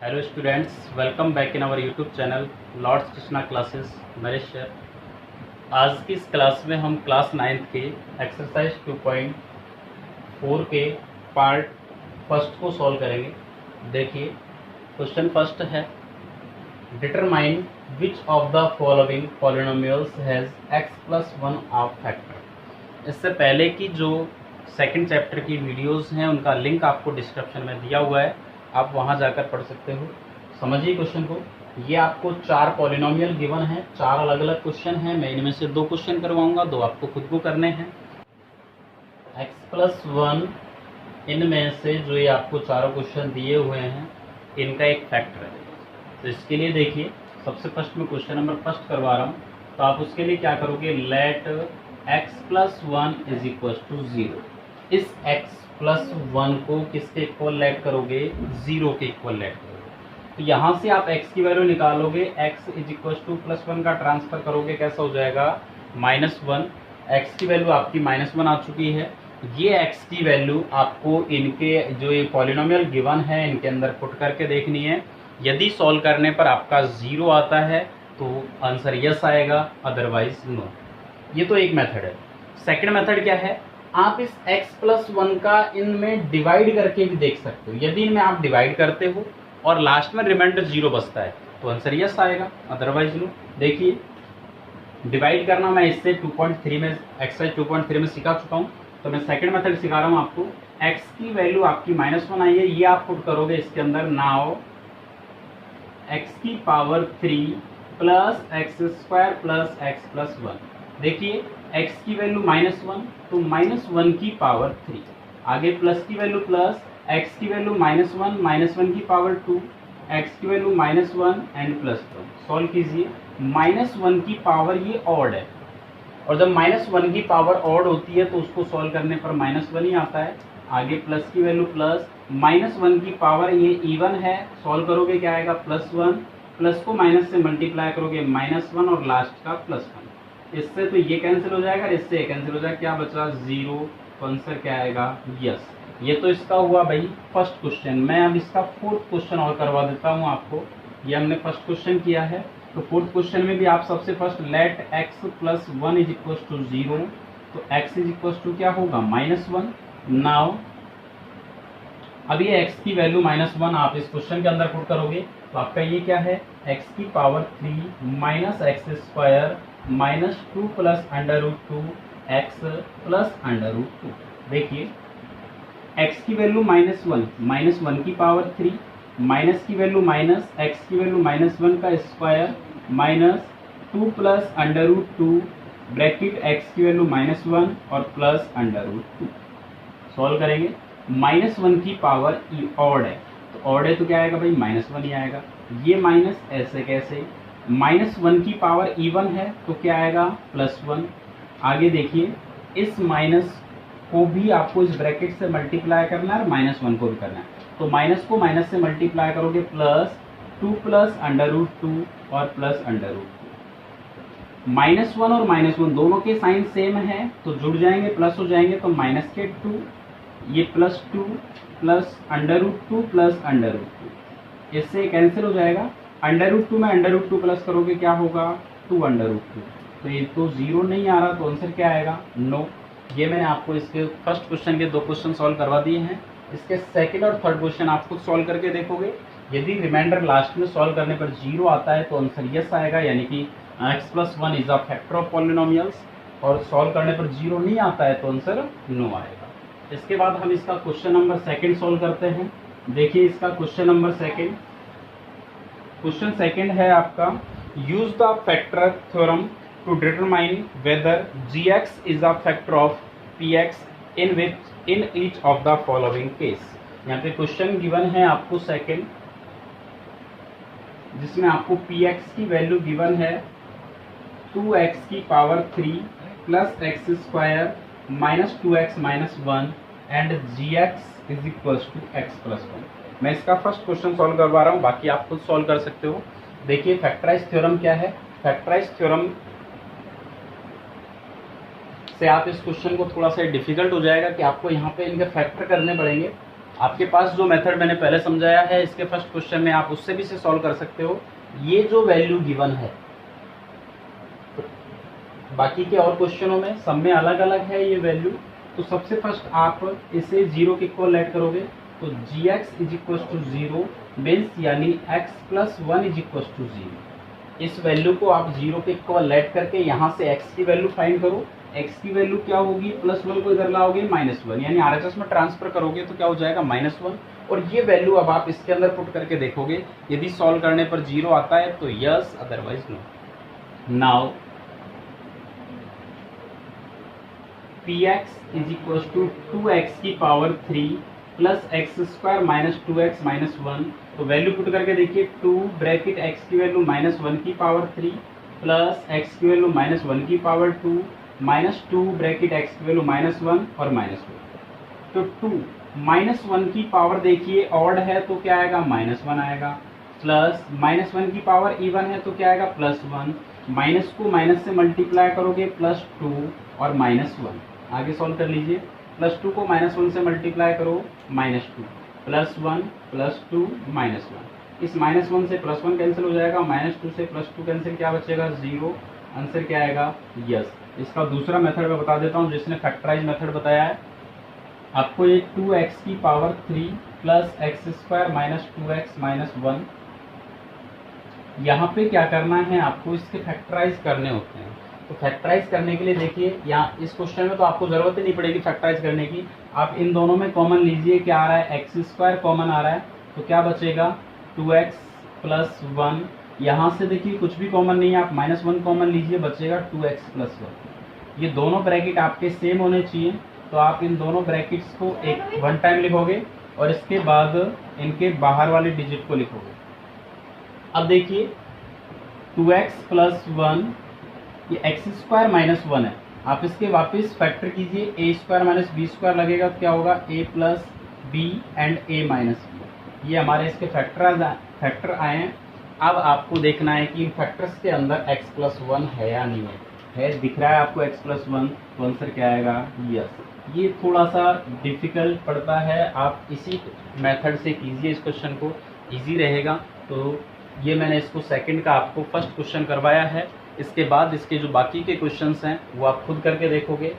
Hello students, welcome back in our YouTube channel Lords Krishna classes Naresh sir. आज की इस class में हम क्लास 9th के एक्सरसाइज 2.4 के पार्ट फर्स्ट को सॉल्व करेंगे। देखिए, क्वेश्चन फर्स्ट है, determine which of the following polynomials has x plus 1 of factor. इससे पहले की जो सेकंड चैप्टर की वीडियोस हैं उनका लिंक आपको डिस्क्रिप्शन में दिया हुआ है, आप वहां जाकर पढ़ सकते हो। समझिए क्वेश्चन को। ये आपको 4 पॉलिनोमियल गिवन है, 4 अलग अलग क्वेश्चन हैं। मैं इनमें से 2 क्वेश्चन करवाऊंगा, 2 आपको खुद को करने हैं। x प्लस 1 इनमें से जो ये आपको चारों क्वेश्चन दिए हुए हैं इनका एक फैक्टर है। तो इसके लिए देखिए, सबसे फर्स्ट में क्वेश्चन नंबर फर्स्ट करवा रहा हूँ। तो आप उसके लिए क्या करोगे, let x plus 1 is equal to 0। इस x प्लस 1 को किसके इक्वल लेट करोगे, 0 के इक्वल लेट करोगे। तो यहाँ से आप x की वैल्यू निकालोगे, x is equal two plus 1 का ट्रांसफर करोगे, कैसा हो जाएगा -1। x की वैल्यू आपकी -1 आ चुकी है। ये x की वैल्यू आपको इनके जो ये पॉलिनोमियल गिवन है इनके अंदर पुट करके देखनी है। यदि सॉल्व करने पर आपका 0 आता है तो आंसर यस आएगा, अदरवाइज नो। ये तो एक मेथड है। सेकंड मेथड क्या है, आप इस x प्लस 1 का इनमें डिवाइड करके भी देख सकते हो। यदि इनमें आप डिवाइड करते हो और लास्ट में रिमाइंडर 0 बचता है तो आंसर यस आएगा, अदरवाइज नो। देखिए, डिवाइड करना मैं इससे 2.3 में एक्सरसाइज 2.3 में सिखा चुका हूँ। तो मैं सेकंड मेथड सिखा रहा हूँ आपको। x की वैल्यू आपकी -1 आई है, ये आप पुट करोगे इसके अंदर। नाउ x की power 3 plus x square plus x plus 1। देखिए, x की वैल्यू -1 तो -1 की पावर 3, आगे प्लस की वैल्यू प्लस, x की वैल्यू -1 की पावर 2, x की वैल्यू -1 एंड प्लस 1। सॉल्व कीजिए। -1 की पावर ये ऑड है, और जब -1 की पावर ऑड होती है तो उसको सॉल्व करने पर -1 ही आता है। आगे प्लस की वैल्यू प्लस, -1 की पावर ये इवन है, सॉल्व करोगे क्या आएगा +1, प्लस को माइनस से मल्टीप्लाई करोगे -1 और लास्ट का +1। इससे तो ये कैंसिल हो जाएगा, इससे ये कैंसिल हो जाएगा, क्या बचा 0। तो आंसर क्या आएगा, यस। ये तो इसका हुआ भाई फर्स्ट क्वेश्चन। मैं अब इसका फोर्थ क्वेश्चन और करवा देता हूँ आपको। ये हमने फर्स्ट क्वेश्चन किया है, तो फोर्थ क्वेश्चन में भी आप सबसे first let x plus 1 is equal to 0। तो x इज इक्वल टू क्या होगा, -1। नाउ अब ये x की वैल्यू -1 आप इस क्वेश्चन के अंदर पुट करोगे तो आपका ये क्या है, x की power 3 minus x square -2 plus √2 x plus √2। देखिए, x की वैल्यू -1 की पावर 3, माइनस की वैल्यू माइनस, x की वैल्यू -1 का स्क्वायर -2 प्लस √2 ब्रैकेट x की वैल्यू -1 और प्लस √2। सॉल्व करेंगे। -1 की पावर ऑड है, तो ऑड है तो क्या आएगा भाई, -1 ही आएगा। ये माइनस ऐसे कैसे, -1 की पावर इवन है तो क्या आएगा, +1। आगे देखिए, इस माइनस को भी आपको इस ब्रैकेट से मल्टीप्लाई करना है और -1 को भी करना है। तो माइनस को माइनस से मल्टीप्लाई करोगे, +2 प्लस √2 और प्लस √2। -1 और -1 दोनों के साइन सेम है तो जुड़ जाएंगे, प्लस हो जाएंगे, तो माइनस के 2, ये +2 प्लस √2 प्लस √2, इससे कैंसिल हो जाएगा। √2 में √2 प्लस करोगे क्या होगा, 2√2। तो ये तो 0 नहीं आ रहा, तो आंसर क्या आएगा, नो। ये मैंने आपको इसके फर्स्ट क्वेश्चन के 2 क्वेश्चन सॉल्व करवा दिए हैं। इसके सेकंड और थर्ड क्वेश्चन आप खुद सॉल्व करके देखोगे। यदि रिमाइंडर लास्ट में सॉल्व करने पर 0 आता है तो आंसर यस आएगा, यानी कि x plus 1 is a factor of polynomials. और सॉल्व करने पर 0 नहीं आता है तो आंसर नो आएगा। इसके बाद हम इसका क्वेश्चन नंबर सेकंड सॉल्व करते हैं। देखिए, इसका question number second, question second है आपका, use the factor theorem to determine whether gx is a factor of px in each of the following case. यहाँ पे क्वेश्चन गिवन है आपको सेकंड, जिसमें आपको px की वैल्यू गिवन है 2x की power 3 plus x square -2x -1 and gx is equal to x plus 1। मैं इसका फर्स्ट क्वेश्चन सॉल्व करवा रहा हूँ, बाकी आप खुद सॉल्व कर सकते हो। देखिए, फैक्टराइज थ्योरम क्या है। फैक्टराइज थ्योरम से आप इस क्वेश्चन को थोड़ा सा डिफिकल्ट हो जाएगा कि आपको यहाँ पे इनके फैक्टर करने पड़ेंगे। आपके पास जो मेथड मैंने पहले समझाया है इसके फर्स्ट क्वेश्चन में, आप उससे भी से सॉल्व कर सकते हो। ये जो वैल्यू गिवन है, बाकी के और क्वेश्चनों में सब में अलग अलग है ये वैल्यू। तो सबसे फर्स्ट आप इसे 0 के इक्वल लेट करोगे, तो gx is equal to 0 means यानी x plus 1 is equal to 0। इस वैल्यू को आप 0 के इक्वल लेट करके यहाँ से x की वैल्यू फाइंड करो। x की वैल्यू क्या होगी, +1 को इधर लाओगे -1, यानी RHS में ट्रांसफर करोगे तो क्या हो जाएगा -1। और ये वैल्यू अब आप इसके अंदर पुट करके देखोगे, यदि सॉल्व करने पर 0 आता है तो yes, otherwise no. Now px is equal to 2x की power 3 plus x square minus 2x minus 1। तो वैल्यू पुट करके देखिए, 2 ब्रैकेट x की वैल्यू -1 की पावर 3 प्लस x की वैल्यू -1 की पावर 2 माइनस 2 ब्रैकेट x की वैल्यू -1 और -2। तो 2 -1 की पावर देखिए ऑड है तो क्या आएगा, -1 आएगा, प्लस -1 की पावर इवन है तो क्या आएगा, +1। माइनस को माइनस से मल्टीप्लाई करोगे +2 और -1। आगे सॉल्व कर लीजिए, +2 को -1 से मल्टीप्लाई करो -2, +1 +2 -1। इस -1 से +1 कैंसिल हो जाएगा, -2 से +2 कैंसिल, क्या बचेगा 0। आंसर क्या आएगा, यस। इसका दूसरा मेथड मैं बता देता हूँ जिसने फैक्टराइज मेथड बताया है आपको। ये 2x की power 3 plus x square minus 2x minus 1, यहाँ पे क्या करना है आपको, इसके फैक्टराइज करने होते हैं। तो फैक्टराइज करने के लिए देखिए, यहाँ इस क्वेश्चन में तो आपको जरूरत ही नहीं पड़ेगी फैक्टराइज करने की। आप इन दोनों में कॉमन लीजिए, क्या आ रहा है, एक्स स्क्वायर कॉमन आ रहा है तो क्या बचेगा 2x प्लस 1। यहाँ से देखिए कुछ भी कॉमन नहीं है, आप -1 कॉमन लीजिए, बचेगा 2x प्लस 1। ये दोनों ब्रैकेट आपके सेम होने चाहिए, तो आप इन दोनों ब्रैकेट्स को एक वन टाइम लिखोगे और इसके बाद इनके बाहर वाले डिजिट को लिखोगे। अब देखिए 2x प्लस 1, ये एक्स स्क्वायर माइनस 1 है, आप इसके वापस फैक्टर कीजिए, a square minus B square लगेगा तो क्या होगा, a plus B and a minus B. ये हमारे इसके फैक्टर आए हैं। अब आपको देखना है कि इन फैक्टर्स के अंदर x प्लस 1 है या नहीं है दिख रहा है आपको x प्लस 1, तो आंसर क्या आएगा, यस। ये थोड़ा सा डिफिकल्ट पड़ता है, आप इसी मेथड से कीजिए इस क्वेश्चन को, इजी रहेगा। तो ये मैंने इसको सेकंड का आपको फर्स्ट क्वेश्चन करवाया है। इसके बाद इसके जो बाकी के क्वेश्चंस हैं वो आप खुद करके देखोगे।